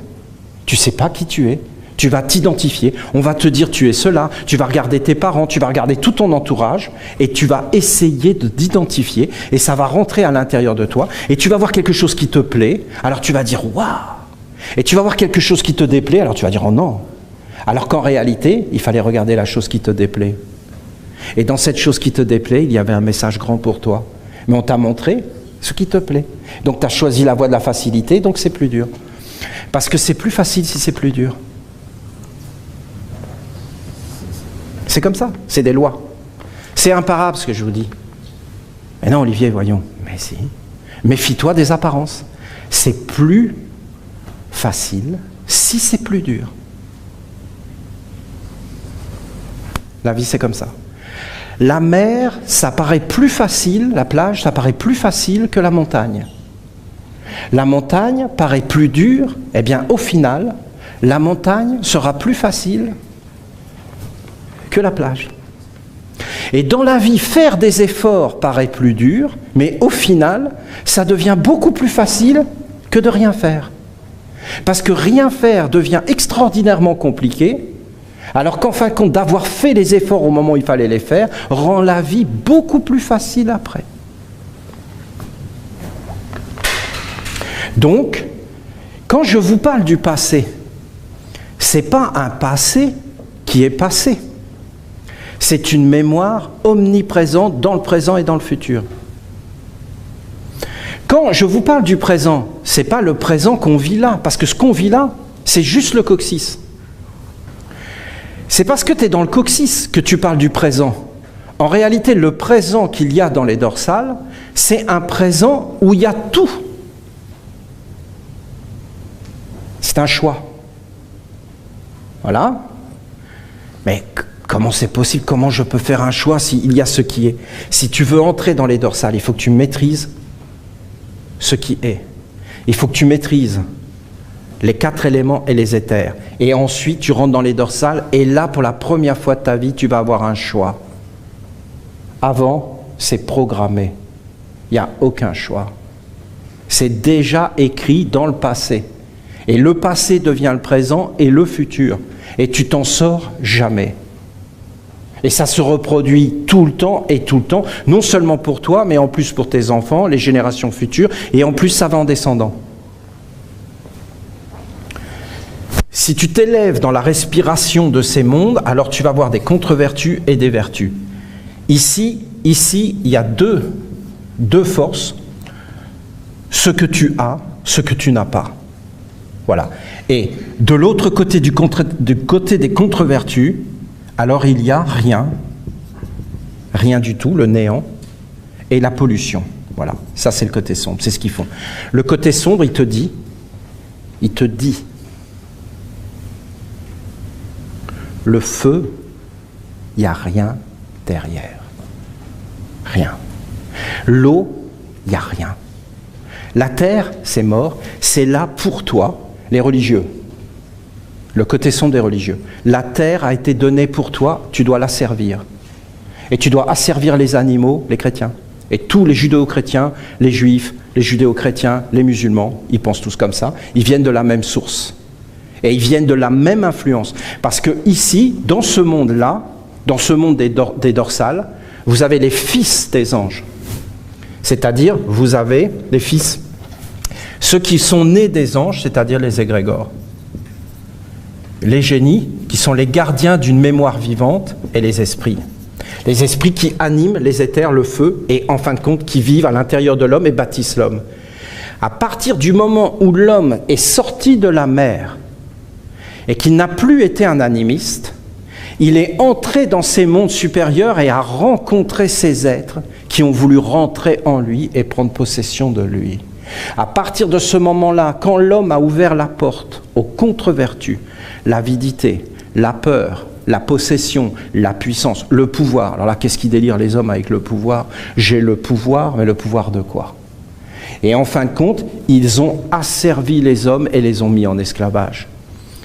Tu ne sais pas qui tu es. Tu vas t'identifier, on va te dire tu es cela, tu vas regarder tes parents, tu vas regarder tout ton entourage et tu vas essayer d'identifier et ça va rentrer à l'intérieur de toi et tu vas voir quelque chose qui te plaît, alors tu vas dire waouh, Et tu vas voir quelque chose qui te déplaît, alors tu vas dire « oh non ». Alors qu'en réalité, il fallait regarder la chose qui te déplaît. Et dans cette chose qui te déplaît, il y avait un message grand pour toi. Mais on t'a montré ce qui te plaît. Donc tu as choisi la voie de la facilité, donc c'est plus dur. Parce que c'est plus facile si c'est plus dur. C'est comme ça, c'est des lois. C'est imparable ce que je vous dis. Mais non Olivier, voyons. Mais si. Méfie-toi des apparences. C'est plus facile si c'est plus dur. La vie c'est comme ça. La mer, ça paraît plus facile, la plage, ça paraît plus facile que la montagne. La montagne paraît plus dure, eh bien au final, la montagne sera plus facile que la plage. Et dans la vie, faire des efforts paraît plus dur, mais au final, ça devient beaucoup plus facile que de rien faire. Parce que rien faire devient extraordinairement compliqué, alors qu'en fin de compte, d'avoir fait les efforts au moment où il fallait les faire, rend la vie beaucoup plus facile après. Donc, quand je vous parle du passé, ce n'est pas un passé qui est passé. C'est une mémoire omniprésente dans le présent et dans le futur. Quand je vous parle du présent, ce n'est pas le présent qu'on vit là, parce que ce qu'on vit là, c'est juste le coccyx. C'est parce que tu es dans le coccyx que tu parles du présent. En réalité, le présent qu'il y a dans les dorsales, c'est un présent où il y a tout. C'est un choix. Voilà. Mais comment c'est possible? Comment je peux faire un choix s'il y a ce qui est? Si tu veux entrer dans les dorsales, il faut que tu maîtrises ce qui est. Il faut que tu maîtrises les 4 éléments et les éthers. Et ensuite, tu rentres dans les dorsales, et là, pour la première fois de ta vie, tu vas avoir un choix. Avant, c'est programmé. Il n'y a aucun choix. C'est déjà écrit dans le passé. Et le passé devient le présent et le futur. Et tu t'en sors jamais. Et ça se reproduit tout le temps et tout le temps, non seulement pour toi, mais en plus pour tes enfants, les générations futures, et en plus ça va en descendant. Si tu t'élèves dans la respiration de ces mondes, alors tu vas avoir des contre-vertus et des vertus. Ici, il y a deux forces, ce que tu as, ce que tu n'as pas. Voilà. Et de l'autre côté, du côté des contre-vertus, alors il y a rien du tout, le néant, et la pollution. Voilà, ça c'est le côté sombre, c'est ce qu'ils font. Le côté sombre, il te dit, le feu, il n'y a rien derrière. Rien. L'eau, il n'y a rien. La terre, c'est mort, c'est là pour toi, les religieux. Le côté sombre des religieux. La terre a été donnée pour toi, tu dois la servir. Et tu dois asservir les animaux, les chrétiens. Et tous les judéo-chrétiens, les juifs, les judéo-chrétiens, les musulmans, ils pensent tous comme ça, ils viennent de la même source. Et ils viennent de la même influence. Parce que ici, dans ce monde-là, dans ce monde des dorsales, vous avez les fils des anges. C'est-à-dire, vous avez les fils, ceux qui sont nés des anges, c'est-à-dire les égrégores. Les génies, qui sont les gardiens d'une mémoire vivante, et les esprits. Les esprits qui animent les éthers, le feu, et en fin de compte, qui vivent à l'intérieur de l'homme et bâtissent l'homme. À partir du moment où l'homme est sorti de la mer, et qu'il n'a plus été un animiste, il est entré dans ces mondes supérieurs et a rencontré ces êtres qui ont voulu rentrer en lui et prendre possession de lui. À partir de ce moment-là, quand l'homme a ouvert la porte aux contre-vertus, l'avidité, la peur, la possession, la puissance, le pouvoir. Alors là, qu'est-ce qui délire les hommes avec le pouvoir? J'ai le pouvoir, mais le pouvoir de quoi? Et en fin de compte, ils ont asservi les hommes et les ont mis en esclavage.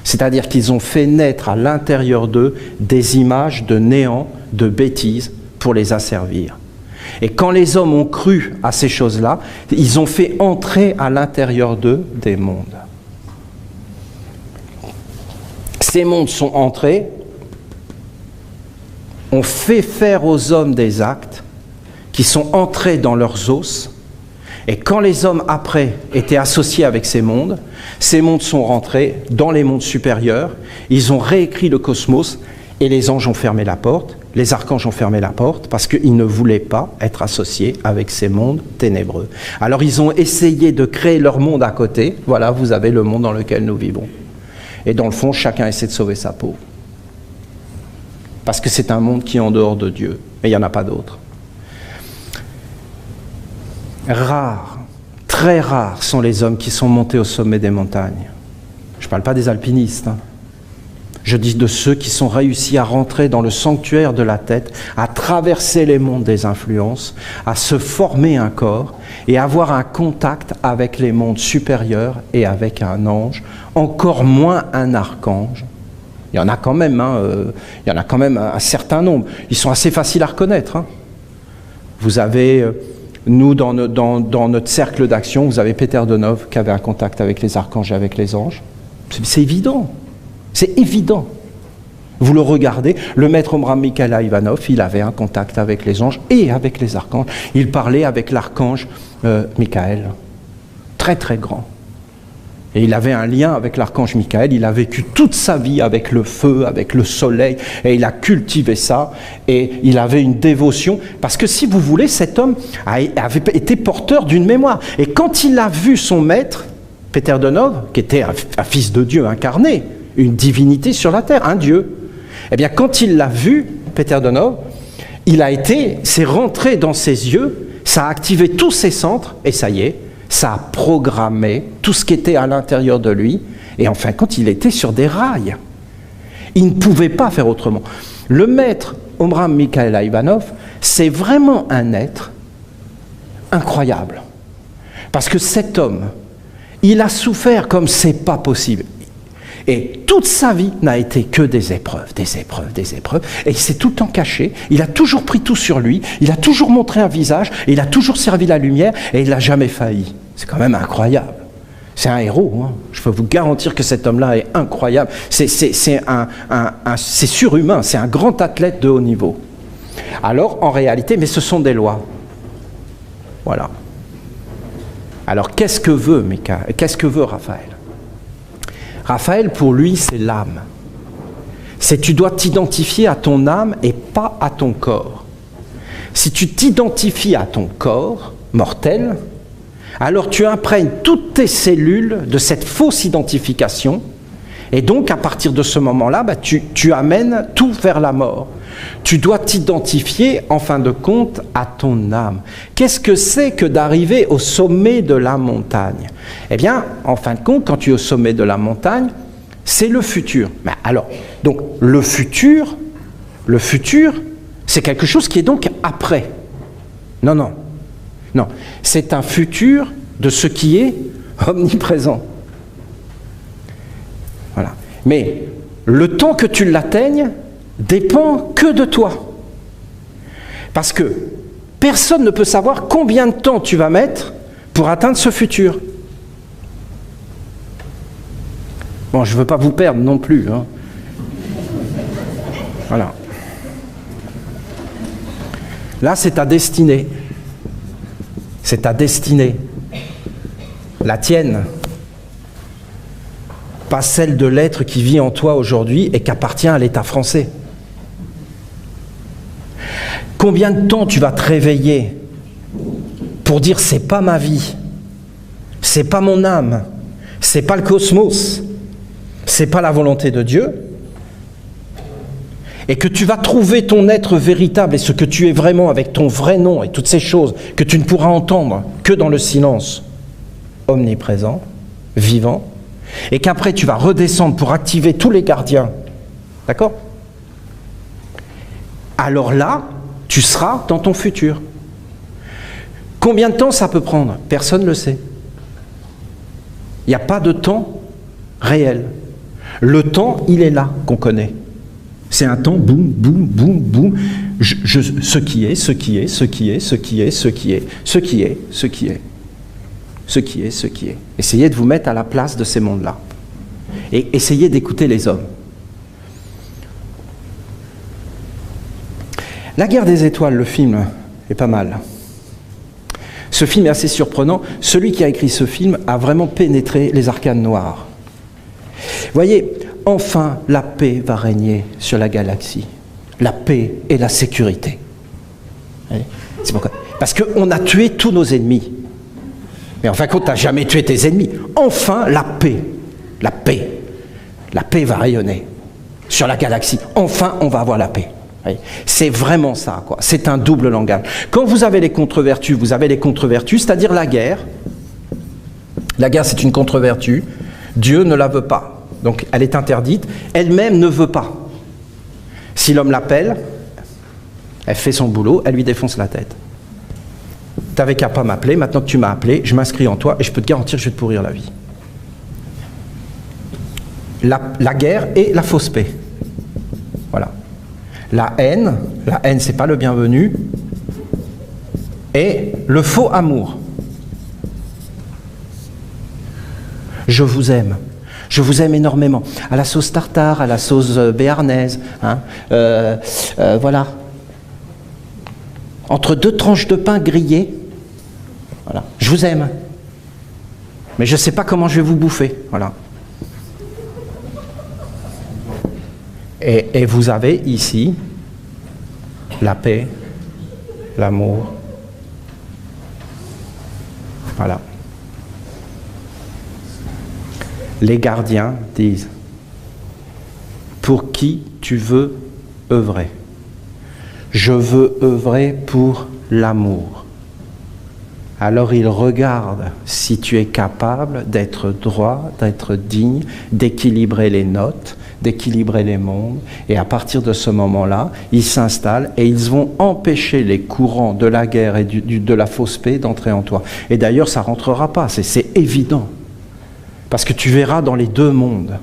C'est-à-dire qu'ils ont fait naître à l'intérieur d'eux des images de néant, de bêtises, pour les asservir. Et quand les hommes ont cru à ces choses-là, ils ont fait entrer à l'intérieur d'eux des mondes. Ces mondes sont entrés, ont fait faire aux hommes des actes qui sont entrés dans leurs os, Et quand les hommes, après, étaient associés avec ces mondes sont rentrés dans les mondes supérieurs, ils ont réécrit le cosmos, et les anges ont fermé la porte, les archanges ont fermé la porte, parce qu'ils ne voulaient pas être associés avec ces mondes ténébreux. Alors ils ont essayé de créer leur monde à côté. Voilà, vous avez le monde dans lequel nous vivons. Et dans le fond, chacun essaie de sauver sa peau. Parce que c'est un monde qui est en dehors de Dieu, mais il n'y en a pas d'autre. Rares, très rares sont les hommes qui sont montés au sommet des montagnes. Je ne parle pas des alpinistes, hein. Je dis de ceux qui sont réussis à rentrer dans le sanctuaire de la tête, à traverser les mondes des influences, à se former un corps et avoir un contact avec les mondes supérieurs et avec un ange, encore moins un archange. Il y en a quand même, il y en a quand même un certain nombre. Ils sont assez faciles à reconnaître, hein. Vous avez, nous, dans notre cercle d'action, vous avez Peter Denov qui avait un contact avec les archanges et avec les anges. C'est évident. C'est évident. Vous le regardez, le maître Omraam Mikhaël Ivanov, il avait un contact avec les anges et avec les archanges. Il parlait avec l'archange Michael, très très grand. Et il avait un lien avec l'archange Michaël, il a vécu toute sa vie avec le feu, avec le soleil, et il a cultivé ça, et il avait une dévotion, parce que si vous voulez, cet homme avait été porteur d'une mémoire. Et quand il a vu son maître, Peter Denov, qui était un fils de Dieu incarné, une divinité sur la terre, un Dieu. Eh bien, quand il l'a vu, Peter Denov, c'est rentré dans ses yeux, ça a activé tous ses centres, et ça y est, ça a programmé tout ce qui était à l'intérieur de lui, et en fin de compte, il était sur des rails. Il ne pouvait pas faire autrement. Le maître Omraam Mikhaël Ivanov, c'est vraiment un être incroyable. Parce que cet homme, il a souffert comme c'est pas possible. Et toute sa vie n'a été que des épreuves, des épreuves, des épreuves. Et il s'est tout le temps caché, il a toujours pris tout sur lui, il a toujours montré un visage, et il a toujours servi la lumière, et il n'a jamais failli. C'est quand même incroyable. C'est un héros, hein. Je peux vous garantir que cet homme-là est incroyable. C'est surhumain, c'est un grand athlète de haut niveau. Alors, en réalité, mais ce sont des lois. Voilà. Alors, qu'est-ce que veut Raphaël ? Raphaël, pour lui, c'est l'âme. C'est tu dois t'identifier à ton âme et pas à ton corps. Si tu t'identifies à ton corps mortel, alors tu imprègnes toutes tes cellules de cette fausse identification, et donc à partir de ce moment-là, tu amènes tout vers la mort. Tu dois t'identifier, en fin de compte, à ton âme. Qu'est-ce que c'est que d'arriver au sommet de la montagne ? Eh bien, en fin de compte, quand tu es au sommet de la montagne, c'est le futur. Mais alors, donc, le futur, c'est quelque chose qui est donc après. Non. C'est un futur de ce qui est omniprésent. Voilà. Mais le temps que tu l'atteignes dépend que de toi. Parce que personne ne peut savoir combien de temps tu vas mettre pour atteindre ce futur. Bon, je ne veux pas vous perdre non plus, hein. Voilà. Là, c'est ta destinée. C'est ta destinée. La tienne. Pas celle de l'être qui vit en toi aujourd'hui et qui appartient à l'État français. Combien de temps tu vas te réveiller pour dire c'est pas ma vie, c'est pas mon âme, c'est pas le cosmos, c'est pas la volonté de Dieu, et que tu vas trouver ton être véritable et ce que tu es vraiment avec ton vrai nom et toutes ces choses que tu ne pourras entendre que dans le silence omniprésent, vivant, et qu'après tu vas redescendre pour activer tous les gardiens, d'accord ? Alors là, tu seras dans ton futur. Combien de temps ça peut prendre ? Personne ne le sait. Il n'y a pas de temps réel. Le temps, il est là, qu'on connaît. C'est un temps, boum, boum, boum, boum. Ce qui est, ce qui est, ce qui est, ce qui est, ce qui est, ce qui est, ce qui est, ce qui est, ce qui est. Essayez de vous mettre à la place de ces mondes-là. Et essayez d'écouter les hommes. La guerre des étoiles, le film, est pas mal. Ce film est assez surprenant. Celui qui a écrit ce film a vraiment pénétré les arcanes noires. Vous voyez, enfin la paix va régner sur la galaxie. La paix et la sécurité. C'est pourquoi. Parce qu'on a tué tous nos ennemis. Mais en fin de compte, tu n'as jamais tué tes ennemis. Enfin, la paix. La paix. La paix va rayonner sur la galaxie. Enfin, on va avoir la paix. C'est vraiment ça, quoi. C'est un double langage. Quand vous avez les contre-vertus, vous avez les contre-vertus, c'est-à-dire la guerre. La guerre, c'est une contre-vertu. Dieu ne la veut pas. Donc, elle est interdite. Elle-même ne veut pas. Si l'homme l'appelle, elle fait son boulot, elle lui défonce la tête. T'avais qu'à pas m'appeler, maintenant que tu m'as appelé, je m'inscris en toi et je peux te garantir que je vais te pourrir la vie. La guerre et la fausse paix. Voilà. La haine c'est pas le bienvenu, et le faux amour. Je vous aime énormément, à la sauce tartare, à la sauce béarnaise, hein, voilà. Entre deux tranches de pain grillées, voilà. Je vous aime, mais je ne sais pas comment je vais vous bouffer, voilà. Et vous avez ici la paix, l'amour, voilà. Les gardiens disent, pour qui tu veux œuvrer? Je veux œuvrer pour l'amour. Alors il regarde si tu es capable d'être droit, d'être digne, d'équilibrer les notes, d'équilibrer les mondes, et à partir de ce moment-là, ils s'installent et ils vont empêcher les courants de la guerre et de la fausse paix d'entrer en toi. Et d'ailleurs, ça ne rentrera pas, c'est évident. Parce que tu verras dans les deux mondes.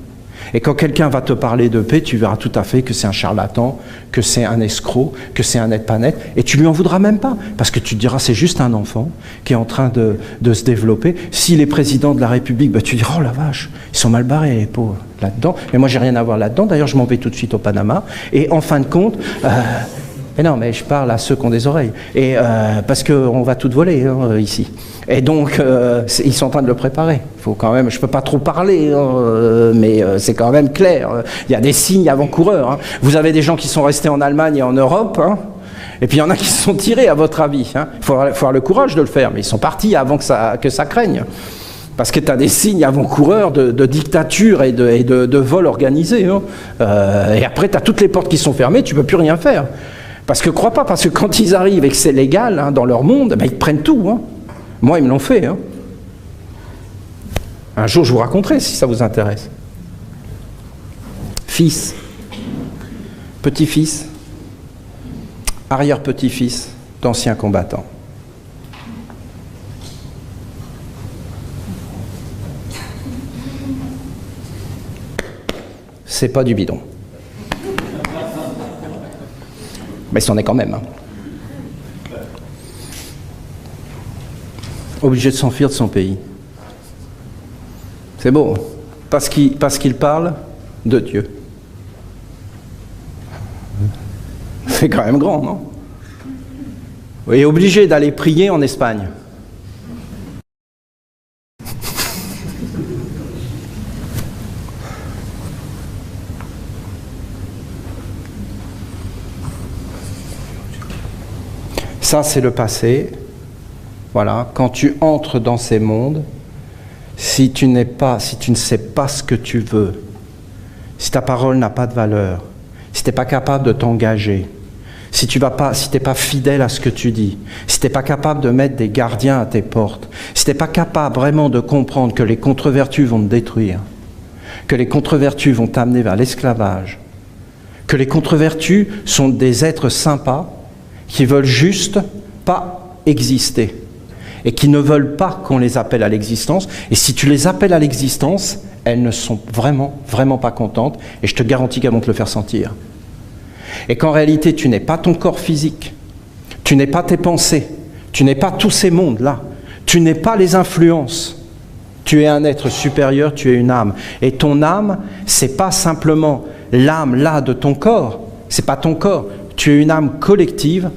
Et quand quelqu'un va te parler de paix, tu verras tout à fait que c'est un charlatan, que c'est un escroc, que c'est un net pas net, et tu lui en voudras même pas, parce que tu te diras c'est juste un enfant qui est en train de se développer. S'il est président de la République, bah, tu diras oh la vache, ils sont mal barrés les pauvres là-dedans. Mais moi j'ai rien à voir là-dedans. D'ailleurs je m'en vais tout de suite au Panama. Et en fin de compte, mais non, mais je parle à ceux qui ont des oreilles, et parce qu'on va tout voler hein, ici. Et donc, ils sont en train de le préparer. Faut quand même, je ne peux pas trop parler, mais c'est quand même clair. Il y a des signes avant-coureurs. Hein. Vous avez des gens qui sont restés en Allemagne et en Europe, hein, et puis il y en a qui se sont tirés, à votre avis. Hein. Il faut avoir le courage de le faire, mais ils sont partis avant que ça craigne. Parce que tu as des signes avant-coureurs de dictature et de vol organisé. Hein. Et après, tu as toutes les portes qui sont fermées, tu ne peux plus rien faire. Parce que crois pas, parce que quand ils arrivent et que c'est légal hein, dans leur monde, ben, ils te prennent tout. Hein. Moi, ils me l'ont fait. Hein. Un jour, je vous raconterai si ça vous intéresse. Fils, petit-fils, arrière-petit-fils d'anciens combattants. C'est pas du bidon. Mais c'en est quand même. Hein. Obligé de s'enfuir de son pays. C'est beau, parce qu'il parle de Dieu. C'est quand même grand, non? Et obligé d'aller prier en Espagne. Ça, c'est le passé. Voilà, quand tu entres dans ces mondes, si tu ne sais pas ce que tu veux, si ta parole n'a pas de valeur, si tu n'es pas capable de t'engager, si tu n'es pas fidèle à ce que tu dis, si tu n'es pas capable de mettre des gardiens à tes portes, si tu n'es pas capable vraiment de comprendre que les contre-vertus vont te détruire, que les contre-vertus vont t'amener vers l'esclavage, que les contre-vertus sont des êtres sympas qui veulent juste pas exister et qui ne veulent pas qu'on les appelle à l'existence. Et si tu les appelles à l'existence, elles ne sont vraiment, vraiment pas contentes. Et je te garantis qu'elles vont te le faire sentir. Et qu'en réalité, tu n'es pas ton corps physique, tu n'es pas tes pensées, tu n'es pas tous ces mondes-là, tu n'es pas les influences. Tu es un être supérieur, tu es une âme. Et ton âme, c'est pas simplement l'âme là de ton corps, c'est pas ton corps. Tu es une âme collective.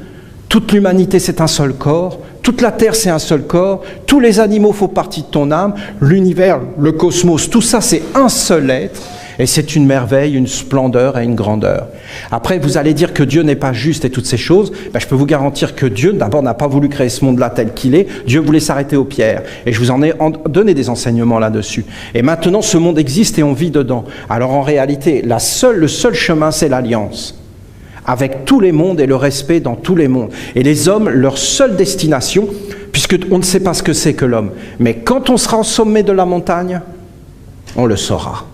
Toute l'humanité, c'est un seul corps. Toute la terre, c'est un seul corps. Tous les animaux font partie de ton âme. L'univers, le cosmos, tout ça, c'est un seul être. Et c'est une merveille, une splendeur et une grandeur. Après, vous allez dire que Dieu n'est pas juste et toutes ces choses. Ben, je peux vous garantir que Dieu, d'abord, n'a pas voulu créer ce monde-là tel qu'il est. Dieu voulait s'arrêter aux pierres. Et je vous en ai donné des enseignements là-dessus. Et maintenant, ce monde existe et on vit dedans. Alors, en réalité, le seul chemin, c'est l'alliance. Avec tous les mondes et le respect dans tous les mondes. Et les hommes, leur seule destination, puisqu'on ne sait pas ce que c'est que l'homme, mais quand on sera au sommet de la montagne, on le saura.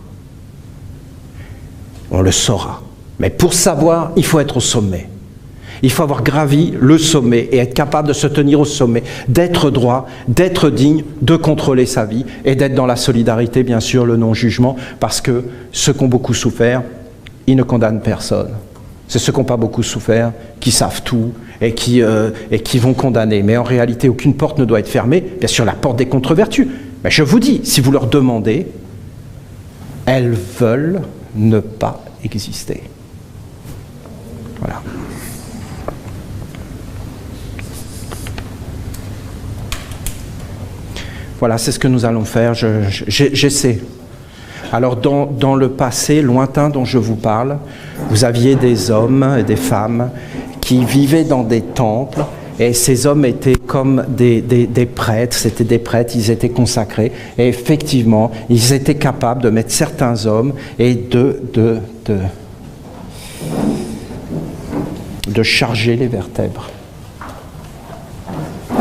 On le saura. Mais pour savoir, il faut être au sommet. Il faut avoir gravi le sommet et être capable de se tenir au sommet, d'être droit, d'être digne, de contrôler sa vie et d'être dans la solidarité, bien sûr, le non-jugement, parce que ceux qui ont beaucoup souffert, ils ne condamnent personne. C'est ceux qui n'ont pas beaucoup souffert, qui savent tout et qui vont condamner. Mais en réalité, aucune porte ne doit être fermée. Bien sûr, la porte des contre-vertus. Mais je vous dis, si vous leur demandez, elles veulent ne pas exister. Voilà. Voilà, c'est ce que nous allons faire. J'essaie. Alors, dans le passé lointain dont je vous parle, vous aviez des hommes et des femmes qui vivaient dans des temples. Et ces hommes étaient comme des prêtres, c'était des prêtres, ils étaient consacrés. Et effectivement, ils étaient capables de mettre certains hommes et de charger les vertèbres.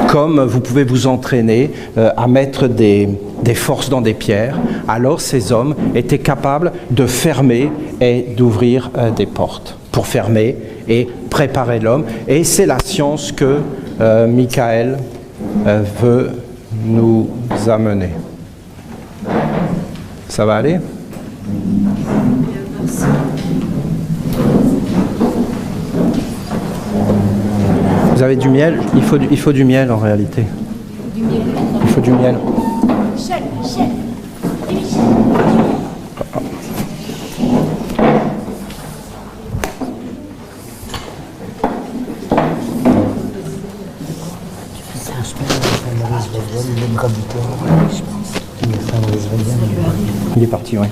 Comme vous pouvez vous entraîner à mettre des forces dans des pierres, alors ces hommes étaient capables de fermer et d'ouvrir des portes pour fermer et préparer l'homme. Et c'est la science que Michael veut nous amener. Ça va aller ? Vous avez du miel ? Il faut du miel en réalité. Il faut du miel. Il est parti, oui.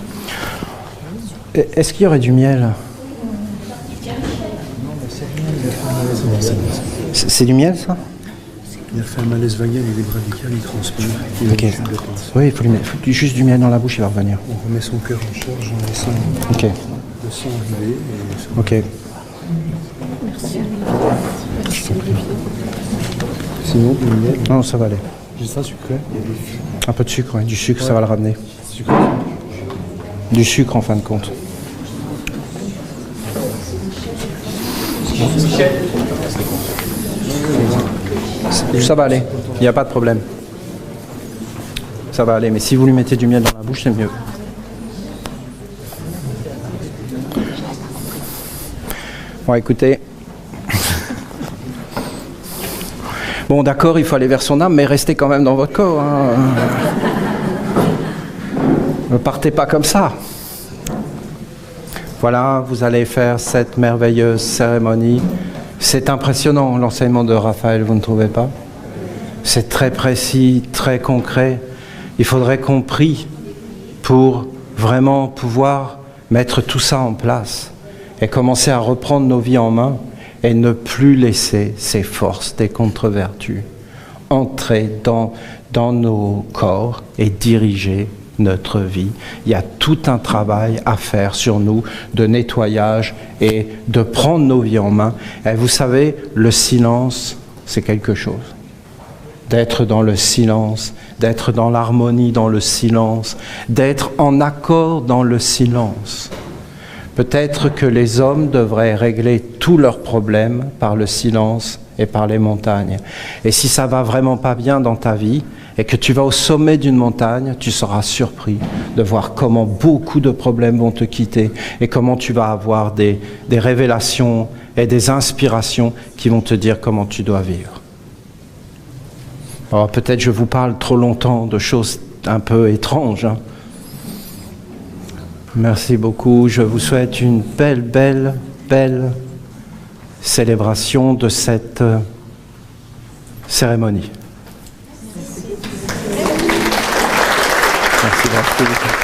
Est-ce qu'il y aurait du miel ? C'est du miel, ça ? Il a fait un malaise vagal, il est bradical, il transpire. Ok. Oui, il faut juste du miel dans la bouche, il va revenir. On remet son cœur en charge, on laisse le sang arriver. Ok. Merci. Sinon, du miel. Non, ça va aller. J'ai ça sucré. Un peu de sucre, oui. Du sucre, ça va le ramener. Du sucre, en fin de compte. Ça va aller, il n'y a pas de problème. Ça va aller, mais si vous lui mettez du miel dans la bouche, c'est mieux. Bon, écoutez. Bon, d'accord, il faut aller vers son âme, mais restez quand même dans votre corps. Hein. Ne partez pas comme ça. Voilà, vous allez faire cette merveilleuse cérémonie. C'est impressionnant, l'enseignement de Raphaël, vous ne trouvez pas ? C'est très précis, très concret. Il faudrait qu'on prie pour vraiment pouvoir mettre tout ça en place et commencer à reprendre nos vies en main et ne plus laisser ces forces des contre-vertus entrer dans nos corps et diriger notre vie. Il y a tout un travail à faire sur nous de nettoyage et de prendre nos vies en main. Et vous savez, le silence, c'est quelque chose. D'être dans le silence, d'être dans l'harmonie dans le silence, d'être en accord dans le silence. Peut-être que les hommes devraient régler tous leurs problèmes par le silence et par les montagnes. Et si ça va vraiment pas bien dans ta vie, et que tu vas au sommet d'une montagne, tu seras surpris de voir comment beaucoup de problèmes vont te quitter et comment tu vas avoir des révélations et des inspirations qui vont te dire comment tu dois vivre. Alors peut-être je vous parle trop longtemps de choses un peu étranges. Hein. Merci beaucoup. Je vous souhaite une belle célébration de cette cérémonie. Merci beaucoup.